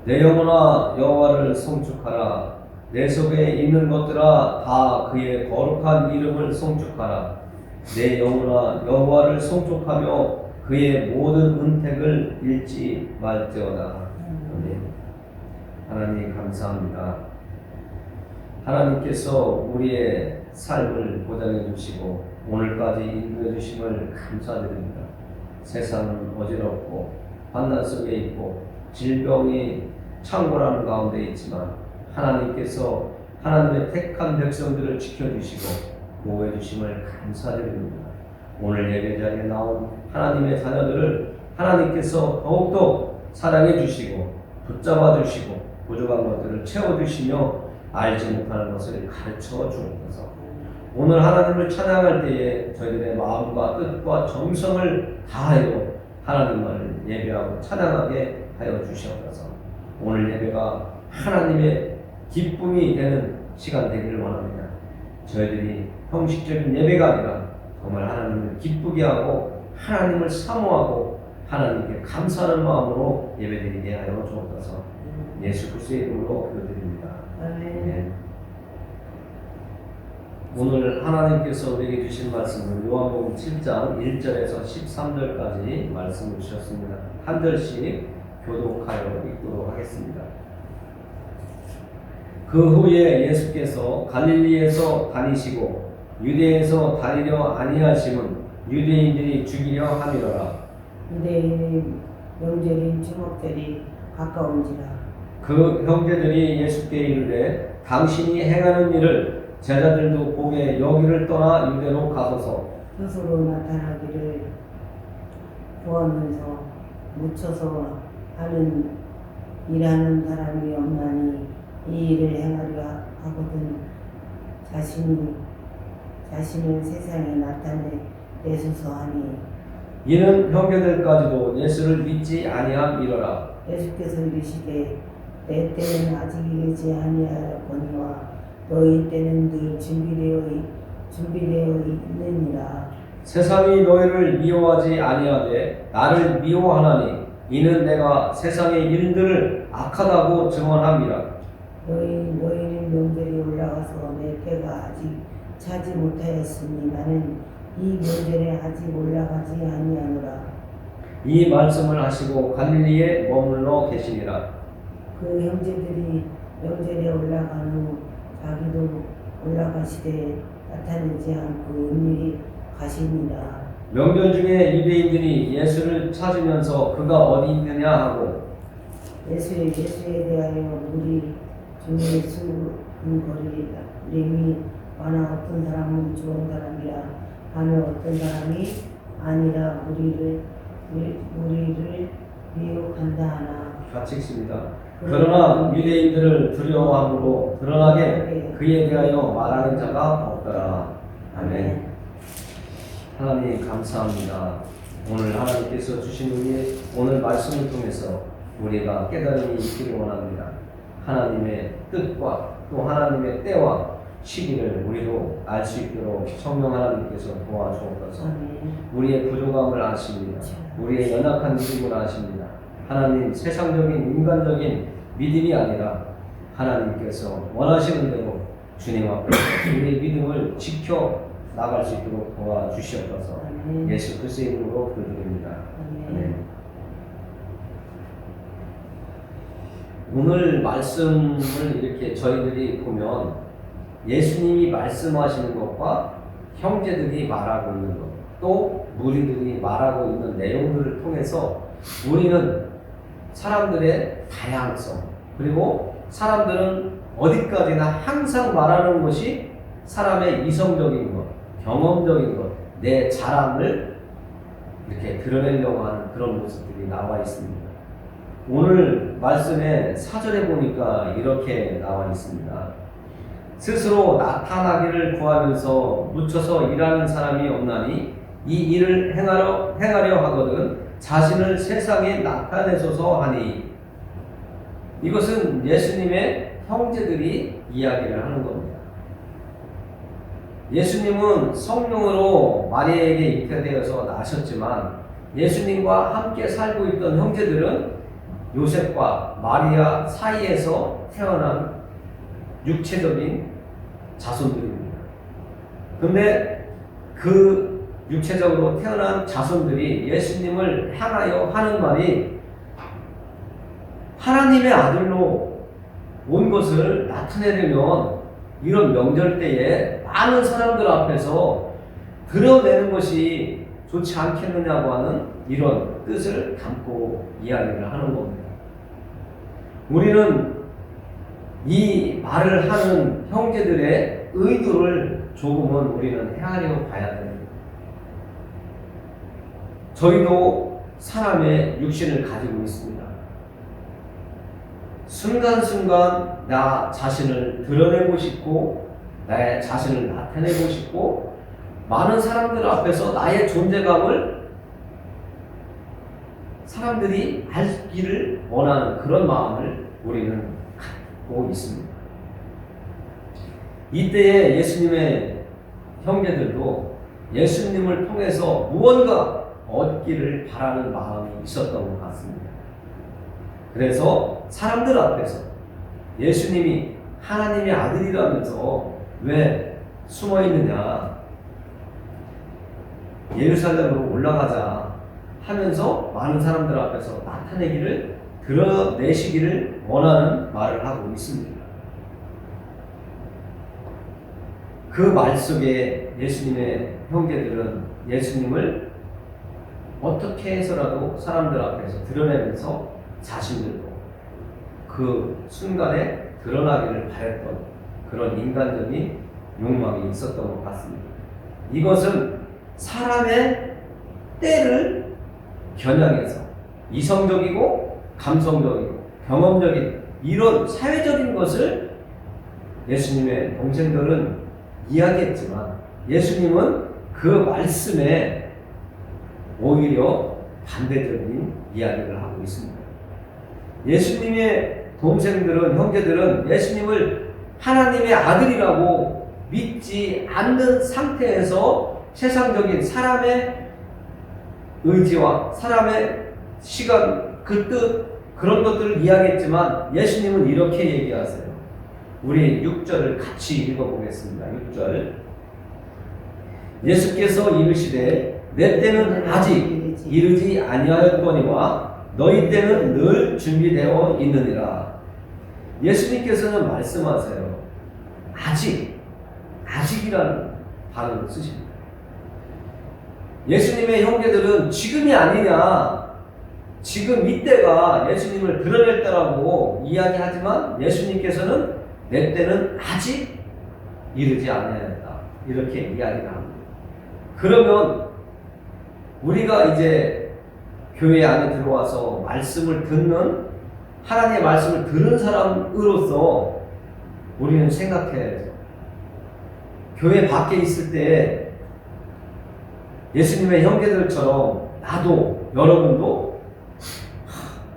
내 영혼아 여호와를 송축하라. 내 속에 있는 것들아 다 그의 거룩한 이름을 송축하라. 내 영혼아 여호와를 송축하며 그의 모든 은택을 잃지 말지어다. 아멘. 하나님 감사합니다. 하나님께서 우리의 삶을 보장해 주시고 오늘까지 인도해 주심을 감사드립니다. 세상은 어지럽고 환난 속에 있고 질병이 창궐하는 가운데 있지만 하나님께서 하나님의 택한 백성들을 지켜주시고 보호해 주심을 감사드립니다. 오늘 예배 자리에 나온 하나님의 자녀들을 하나님께서 더욱더 사랑해 주시고 붙잡아 주시고 부족한 것들을 채워주시며 알지 못하는 것을 가르쳐 주옵소서. 오늘 하나님을 찬양할 때에 저희들의 마음과 뜻과 정성을 다하여 하나님을 예배하고 찬양하게 하여 주시옵소서. 오늘 예배가 하나님의 기쁨이 되는 시간 되기를 원합니다. 저희들이 형식적인 예배가 아니라 정말 하나님을 기쁘게 하고 하나님을 사모하고 하나님께 감사하는 마음으로 예배드리게 하여 주옵소서. 예수 그리스도의 이름으로 기도드립니다. 아멘. 오늘 하나님께서 우리에게 주신 말씀은 요한복음 7장 1절에서 13절까지 말씀을 주셨습니다. 한 절씩 교독하여 읽도록 하겠습니다. 그 후에 예수께서 갈릴리에서 다니시고 유대에서 다니려 아니하심은 유대인들이 죽이려 함이로라. 유대인의 명절인 주목절이 가까운지라. 그 형제들이 예수께 이르되 당신이 행하는 일을 제자들도 보게 여기를 떠나 유대로 가소서. 스스로 나타나기를 구하면서 묻혀서 하는 일하는 사람이 없나니 이 일을 행하려 하거든 자신을 세상에 나타내소서 하니. 이는 형제들까지도 예수를 믿지 아니함이로라. 예수께서 이르시되 내 때는 아직 이르지 아니하거니와 너희 때는 늘 준비되어 있느니라. 세상이 너희를 미워하지 아니하되 나를 미워하나니 이는 내가 세상의 일들을 악하다고 증언함이라. 너희는 명절이 올라가서 내 때가 아직 차지 못하였으니 나는 이 명절에 아직 올라가지 아니하노라. 이 말씀을 하시고 갈릴리에 머물러 계시니라. 그 형제들이 명절에 올라간 후 자기도 올라가시되 나타내지 않고 은밀히 가시니라. 명절 중에 유대인들이 예수를 찾으면서 그가 어디 있느냐 하고 예수에 대하여 무리 중에 수군거림이 많아 어떤 사람은 좋은 사람이라 하며 어떤 사람이 아니라 우리를 미혹한다 하나. 같이 읽습니다. 그러나 유대인들을 두려워함으로 드러나게 그에 대하여 말하는 자가 없더라. 아멘. 하나님 감사합니다. 오늘 하나님께서 주신 우리의 오늘 말씀을 통해서 우리가 깨달음이 있기를 원합니다. 하나님의 뜻과 또 하나님의 때와 시기를 우리도 알 수 있도록 성령 하나님께서 도와주옵소서. 우리의 부족함을 아십니다. 우리의 연약한 믿음을 아십니다. 하나님 세상적인 인간적인 믿음이 아니라 하나님께서 원하시는 대로 주님 앞에 우리의 믿음을 지켜 나갈 수 있도록 도와주시옵소서. 예수 그리스도의 이름으로 기도드립니다. 아멘. 오늘 말씀을 이렇게 저희들이 보면 예수님이 말씀하시는 것과 형제들이 말하고 있는 것, 또 무리들이 말하고 있는 내용들을 통해서 우리는 사람들의 다양성, 그리고 사람들은 어디까지나 항상 말하는 것이 사람의 이성적인 것, 경험적인 것, 내 자랑을 이렇게 드러내려고 하는 그런 모습들이 나와 있습니다. 오늘 말씀의 4절에 보니까 이렇게 나와 있습니다. 스스로 나타나기를 구하면서 묻혀서 일하는 사람이 없나니 이 일을 행하려 하거든 자신을 세상에 나타내소서 하니. 이것은 예수님의 형제들이 이야기를 하는 겁니다. 예수님은 성령으로 마리아에게 잉태되어서 나셨지만 예수님과 함께 살고 있던 형제들은 요셉과 마리아 사이에서 태어난 육체적인 자손들입니다. 근데 그 육체적으로 태어난 자손들이 예수님을 향하여 하는 말이 하나님의 아들로 온 것을 나타내려면 이런 명절 때에 많은 사람들 앞에서 드러내는 것이 좋지 않겠느냐고 하는 이런 뜻을 담고 이야기를 하는 겁니다. 우리는 이 말을 하는 형제들의 의도를 조금은 우리는 헤아려 봐야 됩니다. 저희도 사람의 육신을 가지고 있습니다. 순간순간 나 자신을 드러내고 싶고 나의 자신을 나타내고 싶고 많은 사람들 앞에서 나의 존재감을 사람들이 알기를 원하는 그런 마음을 우리는 갖고 있습니다. 이때에 예수님의 형제들도 예수님을 통해서 무언가 얻기를 바라는 마음이 있었던 것 같습니다. 그래서 사람들 앞에서 예수님이 하나님의 아들이라면서 왜 숨어 있느냐, 예루살렘으로 올라가자 하면서 많은 사람들 앞에서 나타내기를 드러내시기를 원하는 말을 하고 있습니다. 그 말 속에 예수님의 형제들은 예수님을 어떻게 해서라도 사람들 앞에서 드러내면서 자신들도 그 순간에 드러나기를 바랬던 그런 인간적인 욕망이 있었던 것 같습니다. 이것은 사람의 때를 겨냥해서 이성적이고 감성적이고 경험적인 이런 사회적인 것을 예수님의 동생들은 이야기했지만 예수님은 그 말씀에 오히려 반대적인 이야기를 하고 있습니다. 예수님의 동생들은, 형제들은 예수님을 하나님의 아들이라고 믿지 않는 상태에서 세상적인 사람의 의지와 사람의 시간, 그 뜻, 그런 것들을 이야기했지만 예수님은 이렇게 얘기하세요. 우리 6절을 같이 읽어보겠습니다. 6절. 예수께서 이르시되 내 때는 아직 이르지 아니하였거니와 너희 때는 늘 준비되어 있느니라. 예수님께서는 말씀하세요. 아직이라는 단어를 쓰십니다. 예수님의 형제들은 지금이 아니냐, 지금 이때가 예수님을 드러낼 때라고 이야기하지만 예수님께서는 내 때는 아직 이르지 아니하였다, 이렇게 이야기를 합니다. 그러면 우리가 이제 교회 안에 들어와서 말씀을 듣는, 하나님의 말씀을 들은 사람으로서 우리는 생각해야 해요. 교회 밖에 있을 때 예수님의 형제들처럼 나도, 여러분도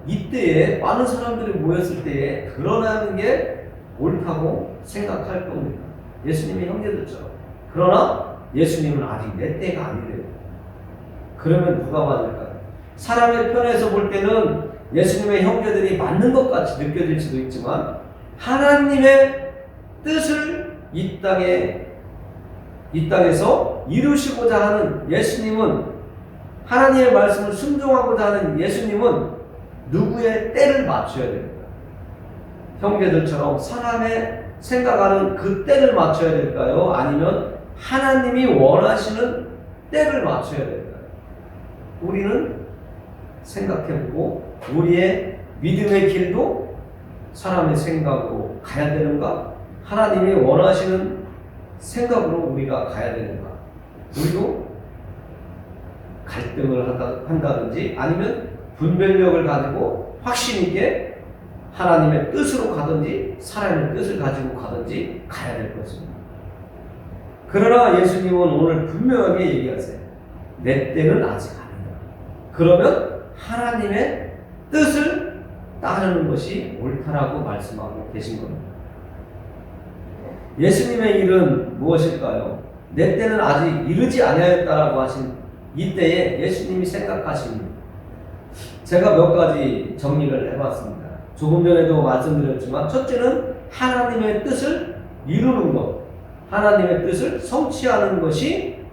이때에 많은 사람들이 모였을 때에 드러나는 게 옳다고 생각할 겁니다. 예수님의 형제들처럼. 그러나 예수님은 아직 내 때가 아니래요. 그러면 누가 맞을까요? 사람의 편에서 볼 때는 예수님의 형제들이 맞는 것 같이 느껴질 수도 있지만 하나님의 뜻을 이 땅에서 이루시고자 하는 예수님은, 하나님의 말씀을 순종하고자 하는 예수님은 누구의 때를 맞춰야 됩니다. 형제들처럼 사람의 생각하는 그 때를 맞춰야 될까요? 아니면 하나님이 원하시는 때를 맞춰야 될까요? 우리는 생각해보고 우리의 믿음의 길도 사람의 생각으로 가야 되는가? 하나님이 원하시는 생각으로 우리가 가야 되는가? 우리도 갈등을 한다든지 아니면 분별력을 가지고 확신 있게 하나님의 뜻으로 가든지 사람의 뜻을 가지고 가든지 가야 될 것입니다. 그러나 예수님은 오늘 분명하게 얘기하세요. 내 때는 아직 아니다. 그러면 하나님의 뜻을 따르는 것이 옳다라고 말씀하고 계신 겁니다. 예수님의 일은 무엇일까요? 내 때는 아직 이르지 아니하였다라고 하신 이때에 예수님이 생각하신 제가 몇 가지 정리를 해봤습니다. 조금 전에도 말씀드렸지만 첫째는 하나님의 뜻을 이루는 것, 하나님의 뜻을 성취하는 것이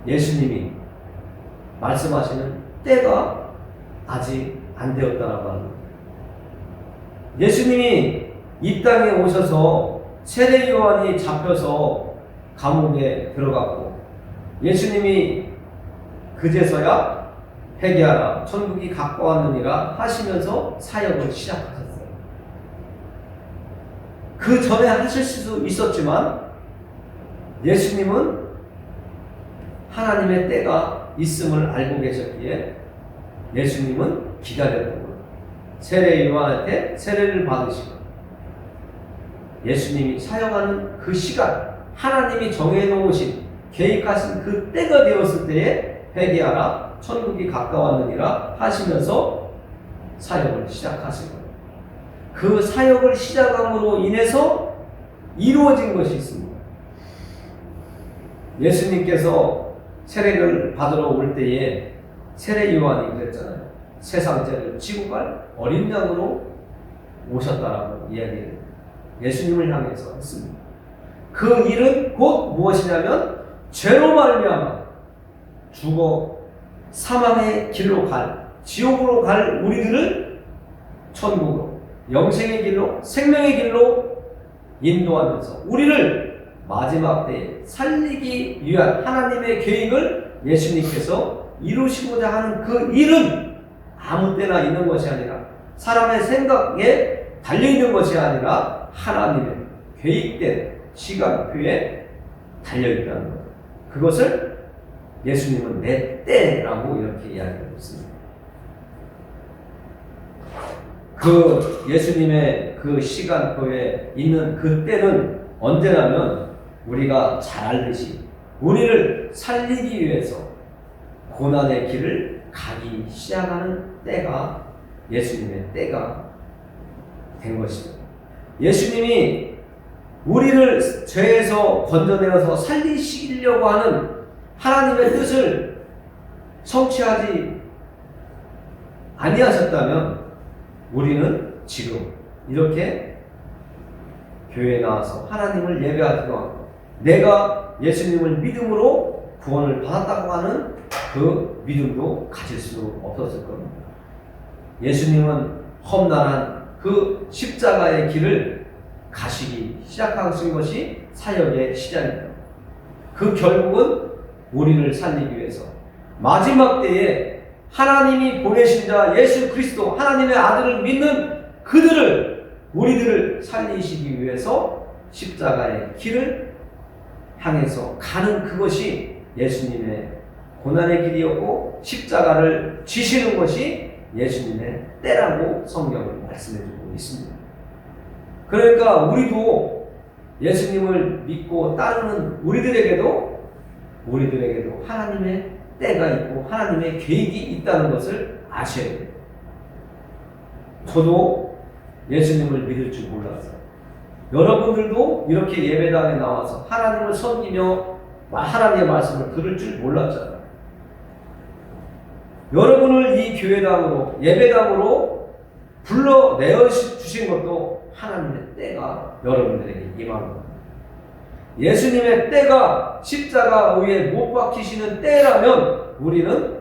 예수님이 말씀하시는 때가 아직 안 되었다라고 합니다. 예수님이 이 땅에 오셔서 세례 요한이 잡혀서 감옥에 들어갔고 예수님이 그제서야 회개하라 천국이 가까웠느니라 하시면서 사역을 시작하셨어요. 그 전에 하실 수도 있었지만 예수님은 하나님의 때가 있음을 알고 계셨기에 예수님은 기다렸던 거예요. 세례 요한한테 세례를 받으시고 예수님이 사역하는 그 시간, 하나님이 정해놓으신 계획하신 그 때가 되었을 때에 회개하라 천국이 가까웠느니라 하시면서 사역을 시작하신 거예요. 그 사역을 시작함으로 인해서 이루어진 것이 있습니다. 예수님께서 세례를 받으러 올 때에 세례 요한이 그랬잖아요. 세상 죄를 지고 갈 어린 양으로 오셨다라고 이야기를 예수님을 향해서 했습니다. 그 일은 곧 무엇이냐면 죄로 말미암아 죽어 사망의 길로 갈, 지옥으로 갈 우리들을 천국으로, 영생의 길로, 생명의 길로 인도하면서 우리를 마지막 때에 살리기 위한 하나님의 계획을 예수님께서 이루시고자 하는 그 일은 아무 때나 있는 것이 아니라 사람의 생각에 달려있는 것이 아니라 하나님의 계획된 시간표에 달려있다는 것. 그것을 예수님은 내 때라고 이렇게 이야기하고 있습니다. 그 예수님의 그 시간표에 있는 그 때는 언제라면 우리가 잘 알듯이 우리를 살리기 위해서 고난의 길을 가기 시작하는 때가 예수님의 때가 된 것입니다. 예수님이 우리를 죄에서 건져내어서 살리시려고 하는 하나님의 뜻을 성취하지 아니하셨다면 우리는 지금 이렇게 교회에 나와서 하나님을 예배하기도 하고 내가 예수님을 믿음으로 구원을 받았다고 하는 그 믿음도 가질 수 없었을 겁니다. 예수님은 험난한 그 십자가의 길을 가시기 시작하신 것이 사역의 시작입니다. 그 결국은 우리를 살리기 위해서 마지막 때에 하나님이 보내신 자 예수 그리스도 하나님의 아들을 믿는 그들을 우리들을 살리시기 위해서 십자가의 길을 향해서 가는 그것이 예수님의 고난의 길이었고 십자가를 지시는 것이 예수님의 때라고 성경은 말씀해주고 있습니다. 그러니까 우리도 예수님을 믿고 따르는 우리들에게도 하나님의 때가 있고 하나님의 계획이 있다는 것을 아셔야 돼요. 저도 예수님을 믿을 줄 몰랐어요. 여러분들도 이렇게 예배당에 나와서 하나님을 섬기며 하나님의 말씀을 들을 줄 몰랐잖아요. 여러분을 이 교회당으로 예배당으로 불러내어 주신 것도 하나님의 때가 여러분들에게 임한 겁니다. 예수님의 때가 십자가 위에 못 박히시는 때라면 우리는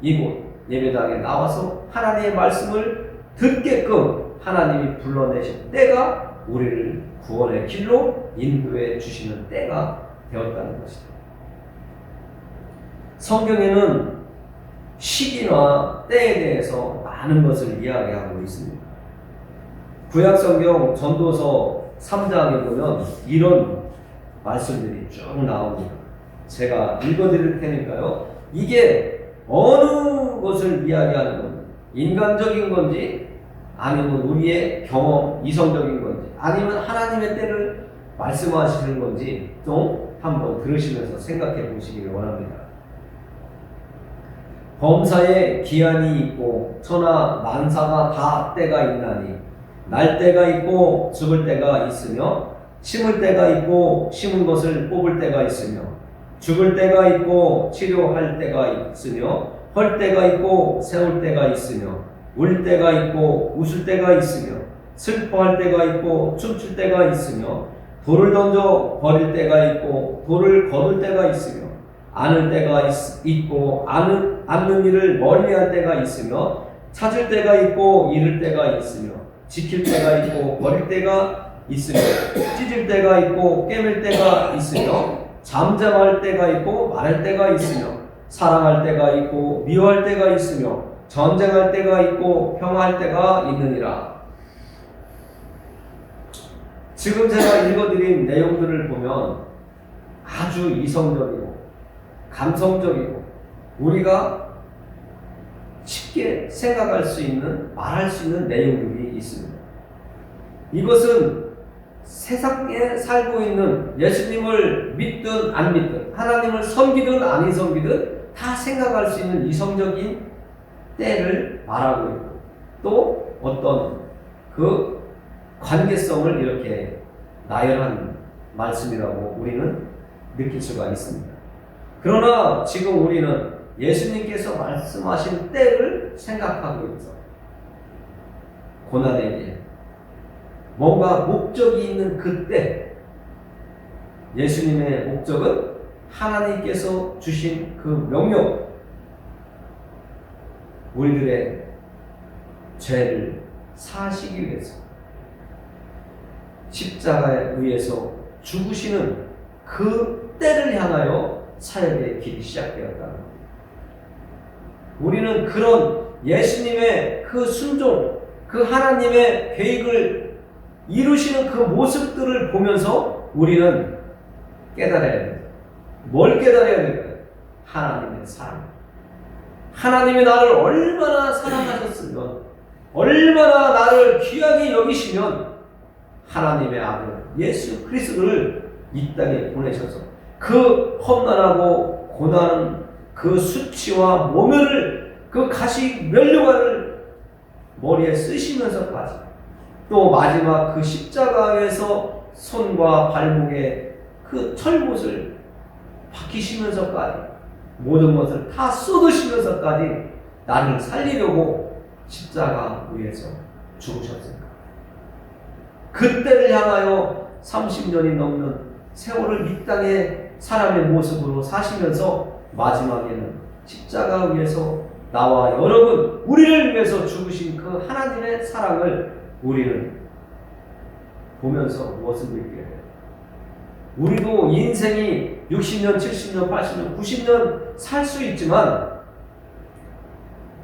이곳 예배당에 나와서 하나님의 말씀을 듣게끔 하나님이 불러내신 때가 우리를 구원의 길로 인도해 주시는 때가 되었다는 것이다. 성경에는 시기나 때에 대해서 많은 것을 이야기하고 있습니다. 구약성경 전도서 3장에 보면 이런 말씀들이 쭉 나옵니다. 제가 읽어드릴 테니까요. 이게 어느 것을 이야기하는 건지, 인간적인 건지, 아니면 우리의 경험, 이성적인 건지, 아니면 하나님의 때를 말씀하시는 건지 좀 한번 들으시면서 생각해 보시기를 원합니다. 범사에 기한이 있고 천하 만사가 다 때가 있나니 날 때가 있고 죽을 때가 있으며 심을 때가 있고 심은 것을 뽑을 때가 있으며 죽을 때가 있고 치료할 때가 있으며 헐 때가 있고 세울 때가 있으며 울 때가 있고 웃을 때가 있으며 슬퍼할 때가 있고 춤출 때가 있으며 돌을 던져 버릴 때가 있고 돌을 거둘 때가 있으며 아는 때가 있고 않는 일을 멀리할 때가 있으며 찾을 때가 있고 잃을 때가 있으며 지킬 때가 있고 버릴 때가 있으며 찢을 때가 있고 깨물 때가 있으며 잠잠할 때가 있고 말할 때가 있으며 사랑할 때가 있고 미워할 때가 있으며 전쟁할 때가 있고 평화할 때가 있느니라. 지금 제가 읽어드린 내용들을 보면 아주 이성적이고 감성적이고 우리가 쉽게 생각할 수 있는, 말할 수 있는 내용들이 있습니다. 이것은 세상에 살고 있는 예수님을 믿든 안 믿든 하나님을 섬기든 안 섬기든 다 생각할 수 있는 이성적인 때를 말하고 있고 또 어떤 그 관계성을 이렇게 나열한 말씀이라고 우리는 느낄 수가 있습니다. 그러나 지금 우리는 예수님께서 말씀하신 때를 생각하고 있어. 고난에게 뭔가 목적이 있는 그때, 예수님의 목적은 하나님께서 주신 그 명령, 우리들의 죄를 사하시기 위해서 십자가에 의해서 죽으시는 그 때를 향하여 사역의 길이 시작되었다는 겁니다. 우리는 그런 예수님의 그 순종, 그 하나님의 계획을 이루시는 그 모습들을 보면서 우리는 깨달아야 됩니다. 뭘 깨달아야 될까요? 하나님의 사랑. 하나님이 나를 얼마나 사랑하셨으면, 얼마나 나를 귀하게 여기시면 하나님의 아들 예수 그리스도를 이 땅에 보내셔서 그 험난하고 고난, 그 수치와 모멸을, 그 가시 면류관을 머리에 쓰시면서까지 또 마지막 그 십자가에서 손과 발목에 그 철못을 박히시면서까지 모든 것을 다 쏟으시면서까지 나를 살리려고 십자가 위에서 죽으셨습니다. 그때를 향하여 30년이 넘는 세월을 이 땅에 사람의 모습으로 사시면서 마지막에는 십자가 위에서 나와 여러분, 우리를 위해서 죽으신 그 하나님의 사랑을 우리는 보면서 무엇을 느끼게 돼요? 우리도 인생이 60년, 70년, 80년, 90년 살 수 있지만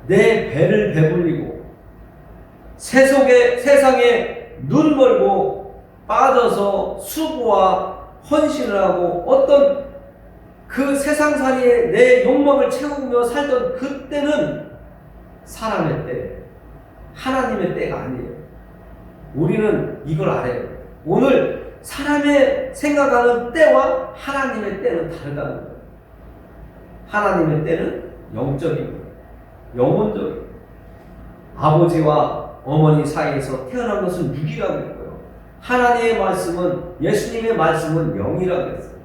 내 배를 배불리고 세상에 눈 멀고 빠져서 수고와 헌신을 하고 어떤 그 세상살이에 내 욕망을 채우며 살던 그때는 사람의 때, 하나님의 때가 아니에요. 우리는 이걸 알아요. 오늘 사람의 생각하는 때와 하나님의 때는 다르다는 거예요. 하나님의 때는 영적인 거예요. 영혼적인 거예요. 아버지와 어머니 사이에서 태어난 것은 육이라고 했고요. 하나님의 말씀은, 예수님의 말씀은 영이라고 했어요.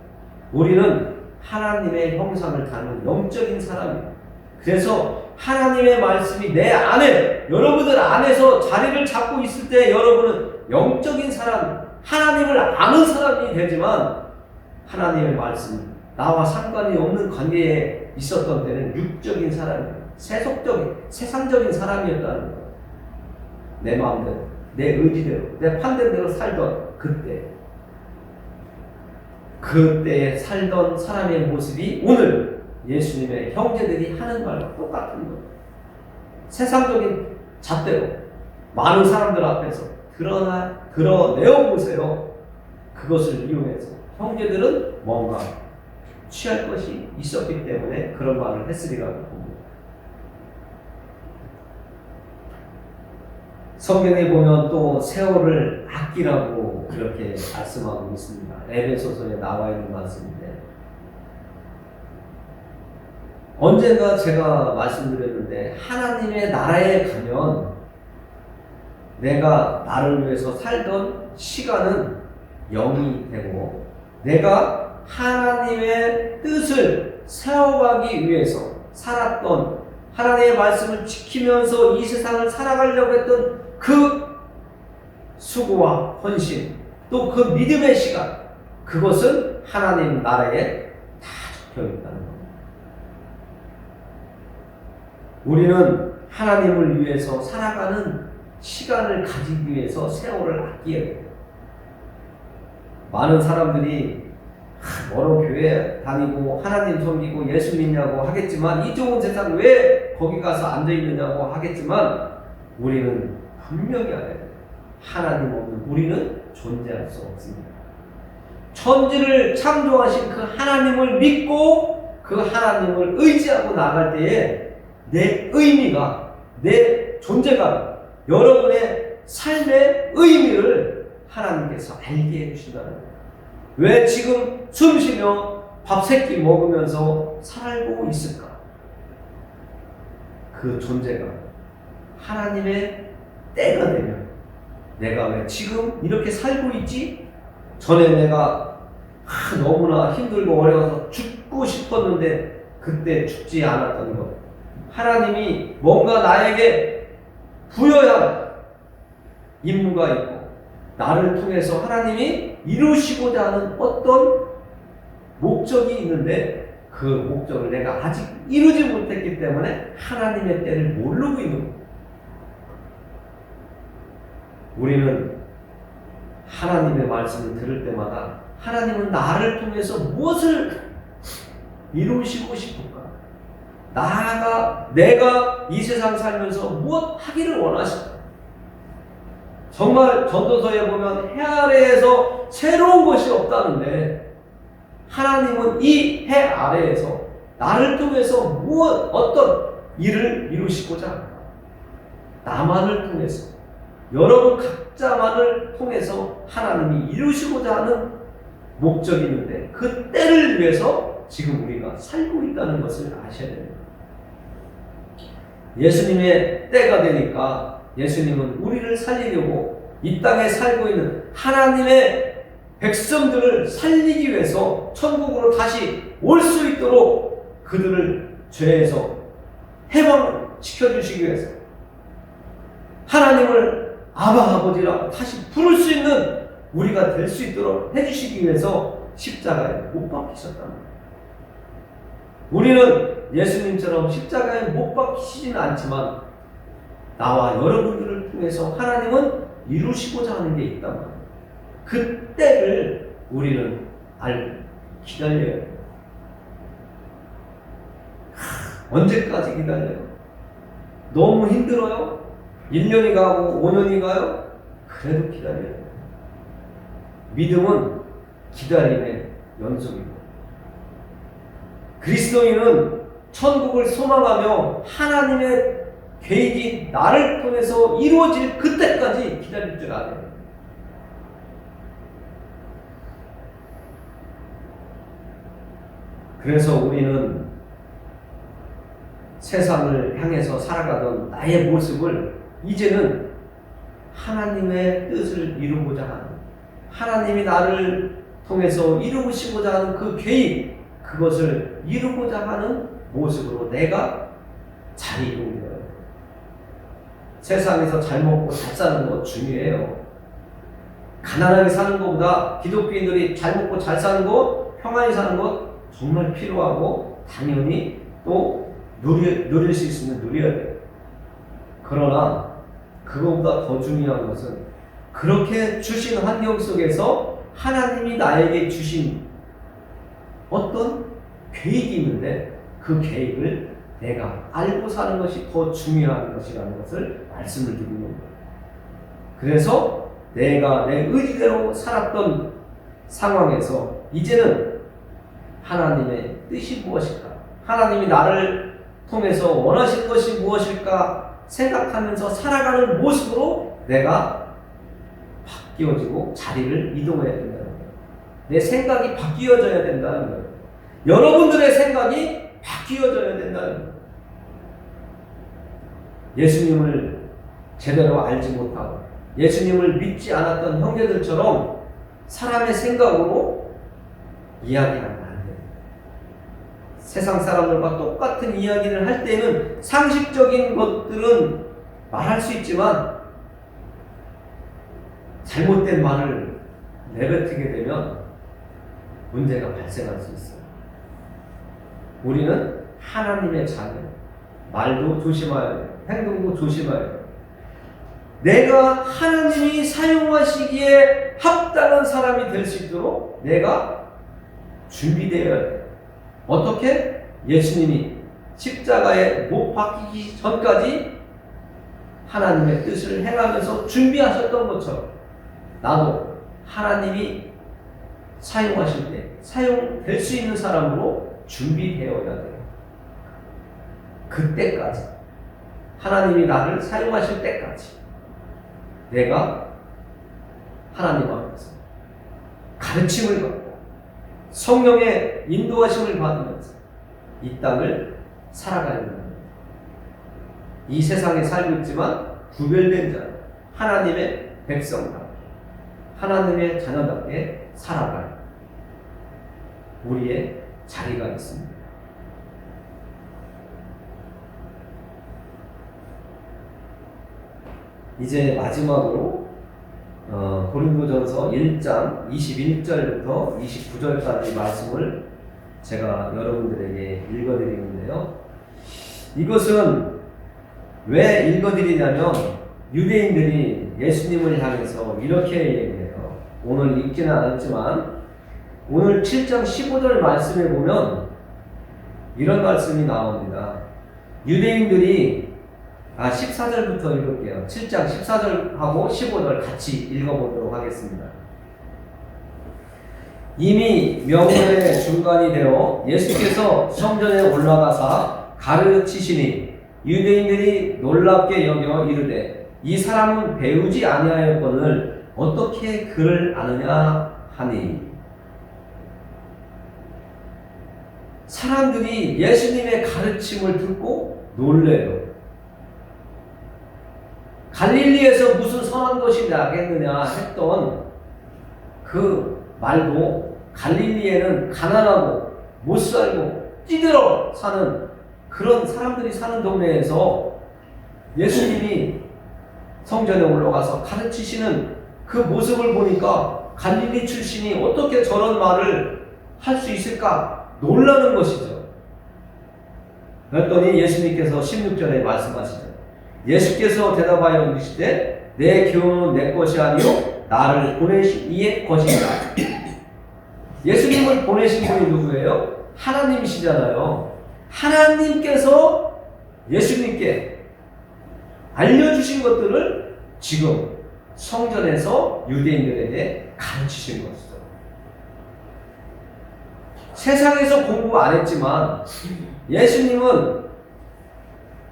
우리는 하나님의 형상을 닮은 영적인 사람이에요. 그래서 하나님의 말씀이 내 안에, 여러분들 안에서 자리를 잡고 있을 때 여러분은 영적인 사람, 하나님을 아는 사람이 되지만 하나님의 말씀, 나와 상관이 없는 관계에 있었던 때는 육적인 사람이에요. 세속적인, 세상적인 사람이었다는 거예요. 내 마음대로, 내 의지대로, 내 판단대로 살던 그때에 살던 사람의 모습이 오늘 예수님의 형제들이 하는 말과 똑같은 거예요. 세상적인 잣대로 많은 사람들 앞에서 드러내어 보세요. 그것을 이용해서 형제들은 뭔가 취할 것이 있었기 때문에 그런 말을 했으리라고 봅니다. 성경에 보면 또 세월을 아끼라고 그렇게 말씀하고 있습니다. 에베소서에 나와 있는 말씀인데, 언젠가 제가 말씀드렸는데 하나님의 나라에 가면 내가 나를 위해서 살던 시간은 0이 되고 내가 하나님의 뜻을 세워가기 위해서 살았던 하나님의 말씀을 지키면서 이 세상을 살아가려고 했던 그 수고와 헌신, 또 그 믿음의 시간, 그것은 하나님 나라에 다 적혀 있다는 겁니다. 우리는 하나님을 위해서 살아가는 시간을 가지기 위해서 세월을 아껴야 돼요. 많은 사람들이 여러 교회 다니고 하나님 섬기고 예수 믿냐고 하겠지만, 이 좋은 세상 왜 거기 가서 앉아있느냐고 하겠지만, 우리는 분명히 알아야 돼요. 하나님 없는 우리는 존재할 수 없습니다. 천지를 창조하신 그 하나님을 믿고 그 하나님을 의지하고 나갈 때에 내 의미가, 내 존재가, 여러분의 삶의 의미를 하나님께서 알게 해주신다는 거예요. 왜 지금 숨 쉬며 밥 세 끼 먹으면서 살고 있을까? 그 존재가 하나님의 때가 되면, 내가 왜 지금 이렇게 살고 있지? 전에 내가 너무나 힘들고 어려워서 죽고 싶었는데 그때 죽지 않았던 것, 하나님이 뭔가 나에게 부여한 임무가 있고 나를 통해서 하나님이 이루시고자 하는 어떤 목적이 있는데, 그 목적을 내가 아직 이루지 못했기 때문에 하나님의 때를 모르고 있는 거예요. 우리는 하나님의 말씀을 들을 때마다 하나님은 나를 통해서 무엇을 이루시고 싶을까? 나아가 내가 이 세상 살면서 무엇 하기를 원하실까? 정말 전도서에 보면 해 아래에서 새로운 것이 없다는데, 하나님은 이 해 아래에서 나를 통해서 무엇, 어떤 일을 이루시고자 합니다. 나만을 통해서, 여러분 각자만을 통해서 하나님이 이루시고자 하는 목적이 있는데, 그 때를 위해서 지금 우리가 살고 있다는 것을 아셔야 됩니다. 예수님의 때가 되니까 예수님은 우리를 살리려고 이 땅에 살고 있는 하나님의 백성들을 살리기 위해서 천국으로 다시 올 수 있도록 그들을 죄에서 해방시켜 주시기 위해서, 하나님을 아바 아버지라고 다시 부를 수 있는 우리가 될 수 있도록 해주시기 위해서 십자가에 못 박히셨단 말이에요. 우리는 예수님처럼 십자가에 못 박히시지는 않지만 나와 여러분들을 통해서 하나님은 이루시고자 하는 게 있단 말이에요. 그 때를 우리는 기다려야 해요. 언제까지 기다려요? 너무 힘들어요? 1년이 가고 5년이 가요? 그래도 기다려야 돼요. 믿음은 기다림의 연속이고, 그리스도인은 천국을 소망하며 하나님의 계획이 나를 통해서 이루어질 그때까지 기다릴 줄 알아야 돼요. 그래서 우리는 세상을 향해서 살아가던 나의 모습을 이제는 하나님의 뜻을 이루고자 하는, 하나님이 나를 통해서 이루시고자 하는 그 계획, 그것을 이루고자 하는 모습으로 내가 잘 이루는 거예요. 세상에서 잘 먹고 잘 사는 거 중요해요. 가난하게 사는 것보다 기독교인들이 잘 먹고 잘 사는 것, 평안히 사는 것 정말 필요하고 당연히 또 누릴 수 있으면 누려야 돼요. 그러나 그것보다 더 중요한 것은 그렇게 주신 환경 속에서 하나님이 나에게 주신 어떤 계획이 있는데, 그 계획을 내가 알고 사는 것이 더 중요한 것이라는 것을 말씀을 드리는 거예요. 그래서 내가 내 의지대로 살았던 상황에서 이제는 하나님의 뜻이 무엇일까? 하나님이 나를 통해서 원하신 것이 무엇일까? 생각하면서 살아가는 모습으로 내가 바뀌어지고 자리를 이동해야 된다는 거예요. 내 생각이 바뀌어져야 된다는 거예요. 여러분들의 생각이 바뀌어져야 된다는 거예요. 예수님을 제대로 알지 못하고 예수님을 믿지 않았던 형제들처럼 사람의 생각으로 이야기하면 안 돼요. 세상 사람들과 똑같은 이야기를 할 때는 상식적인 것들은 말할 수 있지만 잘못된 말을 내뱉게 되면 문제가 발생할 수 있어요. 우리는 하나님의 자녀, 말도 조심해야 돼요. 행동도 조심해야 돼요. 내가 하나님이 사용하시기에 합당한 사람이 될 수 있도록 내가 준비되어야 돼요. 어떻게? 예수님이 십자가에 못 박히기 전까지 하나님의 뜻을 행하면서 준비하셨던 것처럼 나도 하나님이 사용하실 때 사용될 수 있는 사람으로 준비되어야 돼요. 그때까지 하나님이 나를 사용하실 때까지 내가 하나님 앞에서 가르침을 받고 성령의 인도하심을 받으면서 이 땅을 살아가야 합니다. 이 세상에 살고 있지만 구별된 자, 하나님의 백성답게, 하나님의 자녀답게 살아갈 우리의 자리가 있습니다. 이제 마지막으로 고린도전서 1장 21절부터 29절까지 말씀을 제가 여러분들에게 읽어드리는데요. 이것은 왜 읽어드리냐면 유대인들이 예수님을 향해서 이렇게 얘기해요. 오늘 읽지는 않았지만 오늘 7장 15절 말씀에 보면 이런 말씀이 나옵니다. 유대인들이 14절부터 읽을게요. 7장 14절하고 15절 같이 읽어보도록 하겠습니다. 이미 명절의 중간이 되어 예수께서 성전에 올라가사 가르치시니 유대인들이 놀랍게 여겨 이르되 이 사람은 배우지 아니하였거늘 어떻게 그를 아느냐 하니, 사람들이 예수님의 가르침을 듣고 놀래요. 갈릴리에서 무슨 선한 것이 나겠느냐 했던 그 말도 갈릴리에는 가난하고 못 살고 찌들어 사는 그런 사람들이 사는 동네에서 예수님이 성전에 올라가서 가르치시는 그 모습을 보니까 갈릴리 출신이 어떻게 저런 말을 할 수 있을까 놀라는 것이죠. 그랬더니 예수님께서 16절에 말씀하시죠. 예수께서 대답하여 이르시되 내 교훈은 내 것이 아니요 나를 보내신 이의 것이다. 예수님을 보내신 분이 누구예요? 하나님이시잖아요. 하나님께서 예수님께 알려주신 것들을 지금 성전에서 유대인들에게 가르치신 것이죠. 세상에서 공부 안 했지만 예수님은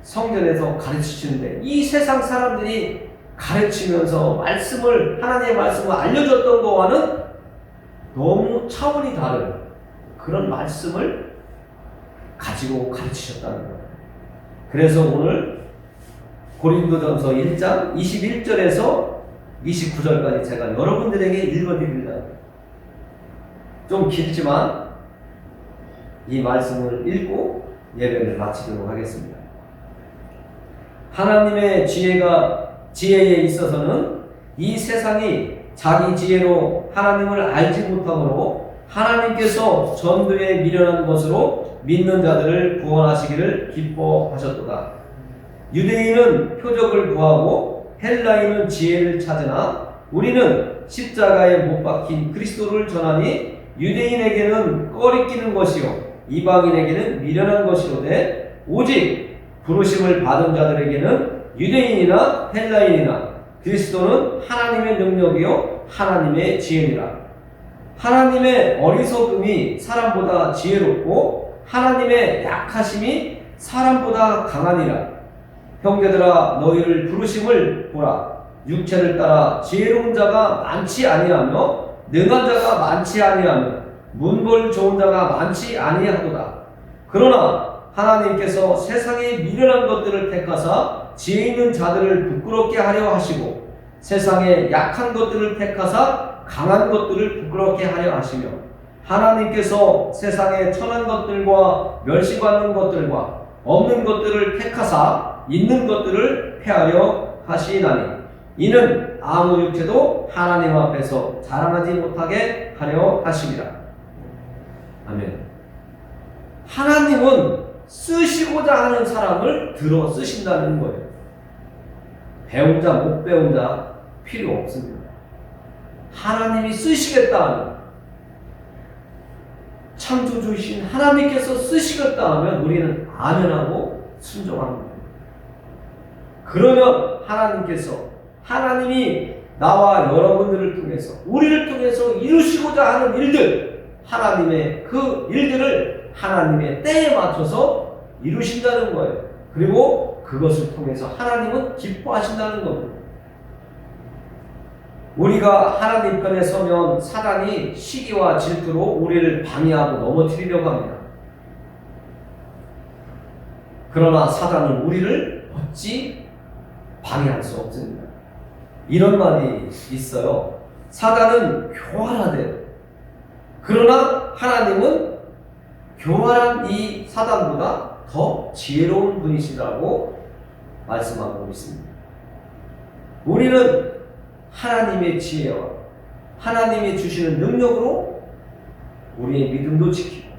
성전에서 가르치시는데 이 세상 사람들이 가르치면서 하나님의 말씀을 알려줬던 거와는 너무 차원이 다른 그런 말씀을 가지고 가르치셨다는 거예요. 그래서 오늘 고린도전서 1장 21절에서 29절까지 제가 여러분들에게 읽어드립니다. 좀 길지만 이 말씀을 읽고 예배를 마치도록 하겠습니다. 하나님의 지혜에 있어서는 이 세상이 자기 지혜로 하나님을 알지 못하므로 하나님께서 전도에 미련한 것으로 믿는 자들을 구원하시기를 기뻐하셨도다. 유대인은 표적을 구하고 헬라인은 지혜를 찾으나 우리는 십자가에 못 박힌 그리스도를 전하니 유대인에게는 꺼리끼는 것이요 이방인에게는 미련한 것이로되 오직 부르심을 받은 자들에게는 유대인이나 헬라인이나 그리스도는 하나님의 능력이요 하나님의 지혜니라. 하나님의 어리석음이 사람보다 지혜롭고 하나님의 약하심이 사람보다 강하니라. 형제들아 너희를 부르심을 보라. 육체를 따라 지혜로운 자가 많지 아니하며 능한 자가 많지 아니하며 문벌 좋은 자가 많지 아니하도다. 그러나 하나님께서 세상에 미련한 것들을 택하사 지혜 있는 자들을 부끄럽게 하려 하시고 세상에 약한 것들을 택하사 강한 것들을 부끄럽게 하려 하시며 하나님께서 세상에 천한 것들과 멸시받는 것들과 없는 것들을 택하사 있는 것들을 폐하려 하시나니 이는 아무 육체도 하나님 앞에서 자랑하지 못하게 하려 하심이라. 아멘. 하나님은 쓰시고자 하는 사람을 들어 쓰신다는 거예요. 배운 자, 못 배운 자 필요 없습니다. 하나님이 쓰시겠다 하면, 창조주이신 하나님께서 쓰시겠다 하면 우리는 아멘하고 순종합니다. 그러면 하나님이 나와 여러분들을 통해서, 우리를 통해서 이루시고자 하는 일들, 하나님의 그 일들을 하나님의 때에 맞춰서 이루신다는 거예요. 그리고 그것을 통해서 하나님은 기뻐하신다는 겁니다. 우리가 하나님 편에 서면 사단이 시기와 질투로 우리를 방해하고 넘어뜨리려고 합니다. 그러나 사단은 우리를 어찌 방해할 수 없습니다. 이런 말이 있어요. 사단은 교활하대. 그러나 하나님은 교활한 이 사단보다 더 지혜로운 분이시라고 말씀하고 있습니다. 우리는 하나님의 지혜와 하나님이 주시는 능력으로 우리의 믿음도 지키고,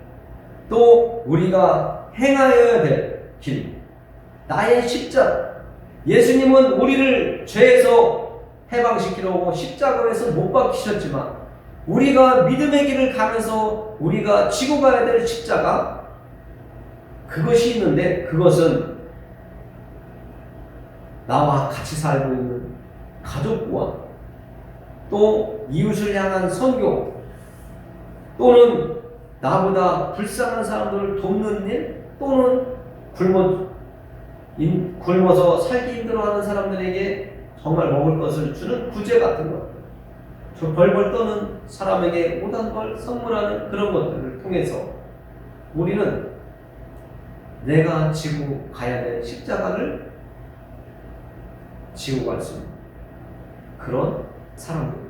또 우리가 행하여야 될 길, 나의 십자가, 예수님은 우리를 죄에서 해방시키려고 십자가에서 못 박히셨지만 우리가 믿음의 길을 가면서 우리가 지고 가야 될 십자가, 그것이 있는데, 그것은 나와 같이 살고 있는 가족과 또 이웃을 향한 선교, 또는 나보다 불쌍한 사람들을 돕는 일, 또는 굶어서 살기 힘들어하는 사람들에게 정말 먹을 것을 주는 구제 같은 것, 저 벌벌 떠는 사람에게 모든 걸 선물하는 그런 것들을 통해서 우리는 내가 지고 가야 될 십자가를 지고 갈 수 있는 그런 사람들.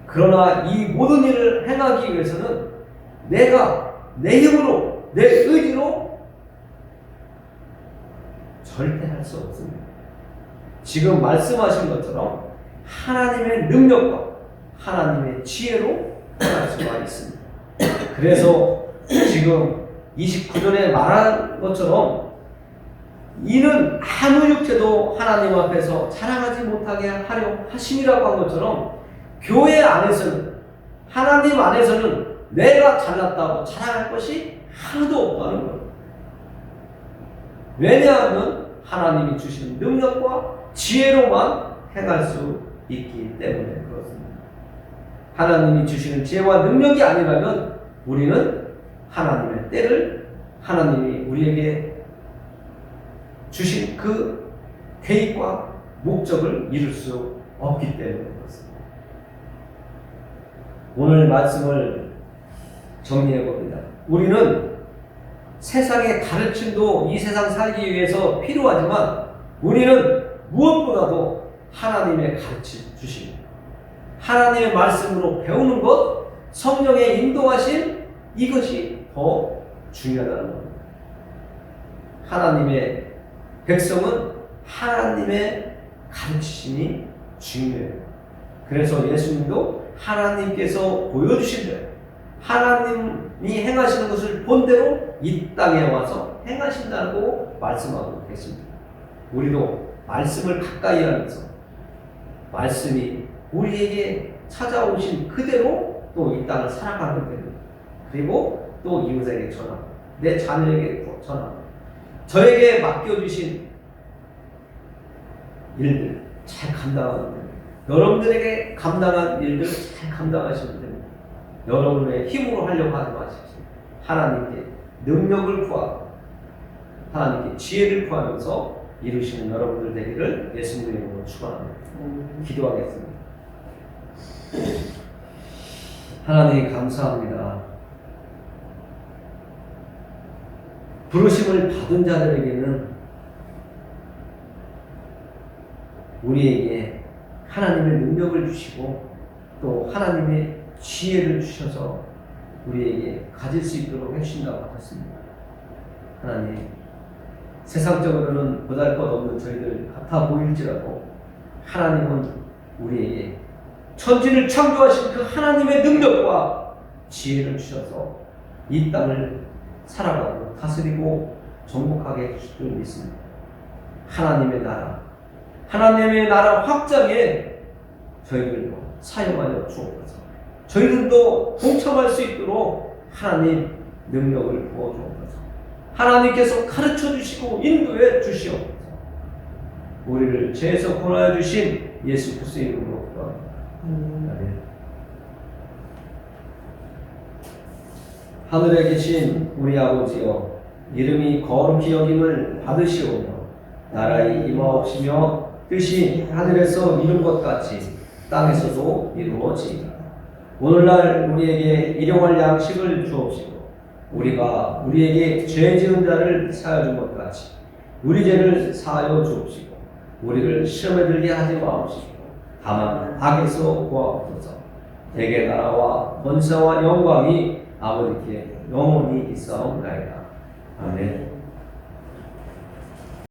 그러나 이 모든 일을 행하기 위해서는 내가 내 힘으로, 내 의지로 절대 할 수 없습니다. 지금 말씀하신 것처럼 하나님의 능력과 하나님의 지혜로 행할 수가 있습니다. 그래서 지금 29절에 말한 것처럼 이는 아무 육체도 하나님 앞에서 자랑하지 못하게 하려 하심이라고 한 것처럼, 교회 안에서는, 하나님 안에서는 내가 잘났다고 자랑할 것이 하나도 없다는 거예요. 왜냐하면 하나님이 주신 능력과 지혜로만 행할 수 있기 때문에 그렇습니다. 하나님이 주시는 지혜와 능력이 아니라면 우리는 하나님의 때를, 하나님이 우리에게 주신 그 계획과 목적을 이룰 수 없기 때문에 그렇습니다. 오늘 말씀을 정리해 봅니다. 우리는 세상의 가르침도 이 세상 살기 위해서 필요하지만 우리는 무엇보다도 하나님의 가르침 주심, 하나님의 말씀으로 배우는 것, 성령의 인도하심, 이것이 더 중요하다는 겁니다. 하나님의 백성은 하나님의 가르치심이 중요해요. 그래서 예수님도 하나님께서 보여주신 대로, 하나님이 행하시는 것을 본 대로 이 땅에 와서 행하신다고 말씀하고 계십니다. 우리도 말씀을 가까이 하면서 말씀이 우리에게 찾아오신 그대로 또 이 땅을 살아가는 겁니다. 그리고 또 이웃에게 전하고, 내 자녀에게 전하고, 저에게 맡겨주신 일들 잘 감당하면 됩니다. 여러분들에게 감당한 일들 잘 감당하시면 됩니다. 여러분의 힘으로 하려고 하지 마십시오. 하나님께 능력을 구하고 하나님께 지혜를 구하면서 이루시는 여러분들 되기를 예수님의 이름으로 축원합니다. 기도하겠습니다. 하나님 감사합니다. 부르심을 받은 자들에게는 우리에게 하나님의 능력을 주시고 또 하나님의 지혜를 주셔서 우리에게 가질 수 있도록 해주신다고 하셨습니다. 하나님, 세상적으로는 보잘것없는 저희들 같아 보일지라도 하나님은 우리에게 천지를 창조하신 그 하나님의 능력과 지혜를 주셔서 이 땅을 살아가고 다스리고 정복하게 해주실 줄 믿습니다. 하나님의 나라 확장에 저희들도 사용하여 주옵소서. 저희들도 동참할 수 있도록 하나님 능력을 부어주옵소서. 하나님께서 가르쳐 주시고 인도해 주시옵소서. 우리를 죄에서 구원하여 주신 예수 그리스도의 이름으로 기도합니다. 아멘. 하늘에 계신 우리 아버지여, 이름이 거룩히 여김을 받으시오며 나라의 임하옵시며 뜻이 하늘에서 이룬 것 같이 땅에서도 이루어지이다. 오늘날 우리에게 일용할 양식을 주옵시고 우리가 우리에게 죄 지은 자를 사하여 준 것 같이 우리 죄를 사하여 주옵시고 우리를 시험에 들게 하지 마옵시고 다만 악에서 구하옵소서. 대개 나라와 권세와 영광이 아버지께 영원히 있사옵나이다. 아멘.